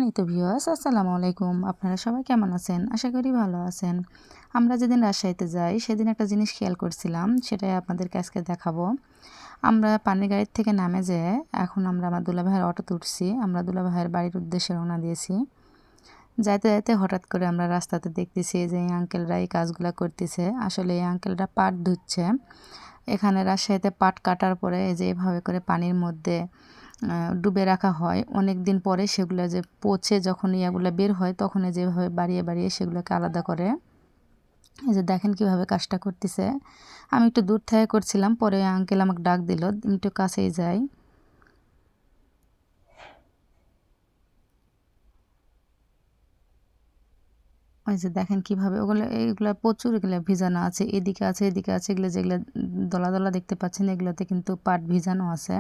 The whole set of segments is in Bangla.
সম্মানিত ভিউয়ার্স, আসসালামু আলাইকুম। আপনারা সবাই কেমন আছেন? আশা করি ভালো আছেন। আমরা যেদিন রাজশাহীতে যাই সেদিন একটা জিনিস খেয়াল করছিলাম, সেটাই আপনাদেরকে আজকে দেখাবো। আমরা পানির গাড়ির থেকে নামে যেয়ে এখন আমরা আমার দুলাভাইয়ের অটোতে উঠছি। আমরা দুলাভাইয়ের বাড়ির উদ্দেশ্যে রওনা দিয়েছি। যাইতে যাইতে হঠাৎ করে আমরা রাস্তাতে দেখতেছি যে এই আঙ্কেলরা এই কাজগুলো করতেছে। আসলে এই আঙ্কেলরা পাট ধুচ্ছে। এখানে রাজশাহীতে পাট কাটার পরে এই যে এভাবে করে পানির মধ্যে ডুবে রাখা হয়। অনেক দিন পরে সেগুলো যে পচে যখন ইয়াগুলো বের হয় তখন যেভাবে বাড়িয়ে বাড়িয়ে সেগুলোকে আলাদা করে। এই যে দেখেন কিভাবে কাজটা করতেছে। আমি একটু দূর থেকে করছিলাম, পরে আঙ্কেল আমাকে ডাক দিল, একটু কাছেই যাই। ওই যে দেখেন কিভাবে এইগুলো প্রচুর এগুলো ভিজানো আছে, এদিকে আছে এদিকে আছে। এগুলো যেগুলো দলা দলা দেখতে পাচ্ছেন এগুলোতে কিন্তু পাট ভিজানো আছে।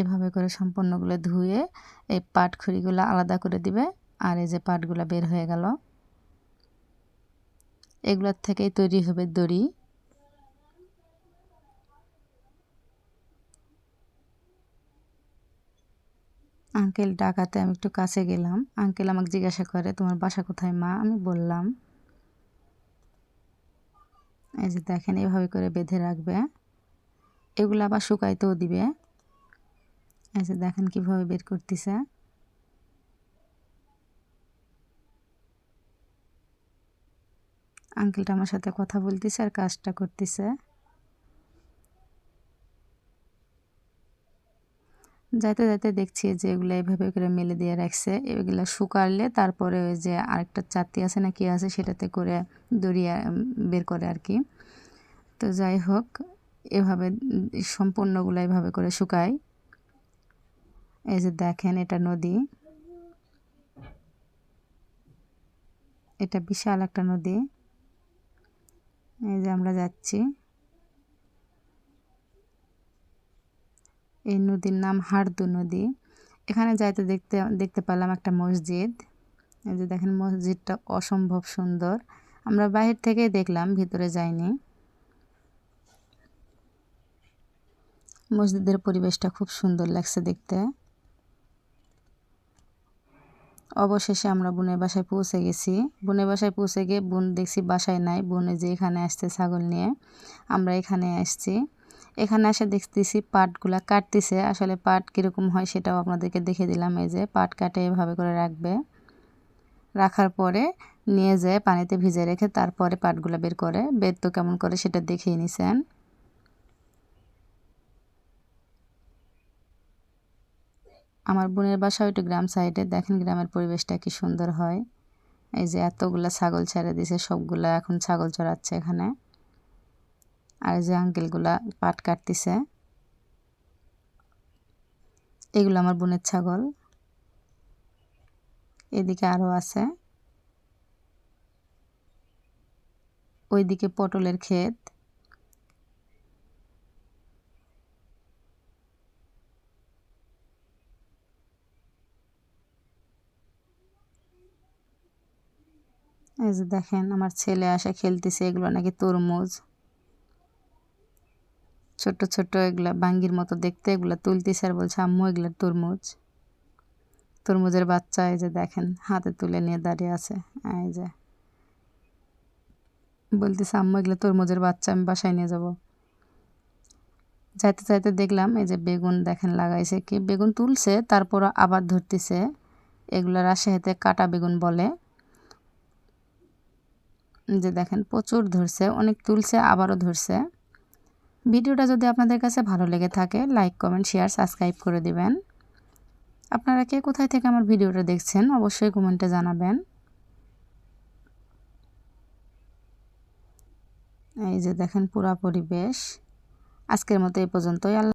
এভাবে করে সম্পূর্ণগুলো ধুয়ে এই পাট খড়িগুলো আলাদা করে দিবে। আর এই যে পাটগুলো বের হয়ে গেল, এগুলোর থেকেই তৈরি হবে দড়ি। আঙ্কেল ডাকাতে আমি একটু কাছে গেলাম। আঙ্কেল আমাকে জিজ্ঞাসা করে, তোমার বাসা কোথায় মা? আমি বললাম। এই যে দেখেন এভাবে করে বেঁধে রাখবে, এগুলো আবার শুকাইতেও দিবে। এই যে দেখেন কিভাবে বের করতেছে। আঙ্কেলটা আমার সাথে কথা বলতেছে আর কাজটা করতেছে। যাইতে যাইতে দেখছি যে এগুলো এভাবে করে মেলে দিয়ে রাখছে। এগুলো শুকালে তারপরে ওই যে আরেকটা চাতি আছে না কি আছে সেটাতে করে দড়ি বের করে আর কি। তো যাই হোক, এভাবে সম্পূর্ণগুলো এভাবে করে শুকায়। এই যে দেখেন এটা নদী, এটা বিশাল একটা নদী। এই যে আমরা যাচ্ছি, এই নদীর নাম হার্দু নদী। এখানে যাইতে দেখতে দেখতে পেলাম একটা মসজিদ। এই যে দেখেন মসজিদটা অসম্ভব সুন্দর। আমরা বাহির থেকেই দেখলাম, ভিতরে যাইনি। মসজিদের পরিবেশটা খুব সুন্দর লাগছে দেখতে। অবশেষে আমরা বোনের বাসায় পৌঁছে গেছি। বোনের বাসায় পৌঁছে গিয়ে বোন দেখছি বাসায় নাই। বোনে যে এখানে আসছে ছাগল নিয়ে, আমরা এখানে আসছি। এখানে এসে দেখতেছি পাটগুলা কাটতেছে। আসলে পাট কীরকম হয় সেটাও আপনাদেরকে দেখে দিলাম। এই যে পাট কাটে এভাবে করে রাখবে, রাখার পরে নিয়ে যায় পানিতে ভিজে রেখে তারপরে পাটগুলা বের করে। বের তো কেমন করে সেটা দেখেই নিছেন। আমার বোনের বাসাও একটু গ্রাম সাইডে। দেখেন গ্রামের পরিবেশটা কি সুন্দর হয়। এই যে এতগুলা ছাগল ছেড়ে দিছে, সবগুলা এখন ছাগল চড়াচ্ছে এখানে। আর এই যে আঙ্কেলগুলা পাট কাটতেছে, এগুলো আমার বোনের ছাগল। এদিকে আরও আছে, ওইদিকে পটলের ক্ষেত। এই যে দেখেন আমার ছেলে আসে খেলতেছে, এগুলো নাকি তরমুজ, ছোট ছোট এগুলা বাঙ্গির মতো দেখতে। এগুলা তুলতেছে আর বলছে আম্মু এগুলা তরমুজ, তরমুজের বাচ্চা। এই যে দেখেন হাতে তুলে নিয়ে দাঁড়িয়ে আছে। এই যে বলতেছে আম্মু এগুলো তরমুজের বাচ্চা, আমি বাসায় নিয়ে যাব। যাইতে যাইতে দেখলাম এই যে বেগুন দেখেন লাগাইছে, কি বেগুন তুলছে তারপর আবার ধরতেছে। এগুলো রাজশাহীতে কাটা বেগুন বলে। যে দেখেন প্রচুর ধরছে, অনেক তুলছে আবারও ধরছে। ভিডিওটা যদি আপনাদের কাছে ভালো লেগে থাকে লাইক কমেন্ট শেয়ার সাবস্ক্রাইব করে দিবেন। আপনারা কে কোথায় থেকে আমার ভিডিওটা দেখছেন অবশ্যই কমেন্টে জানাবেন। এই যে দেখেন পুরা পরিবেশ। আজকের মতো এই পর্যন্তই।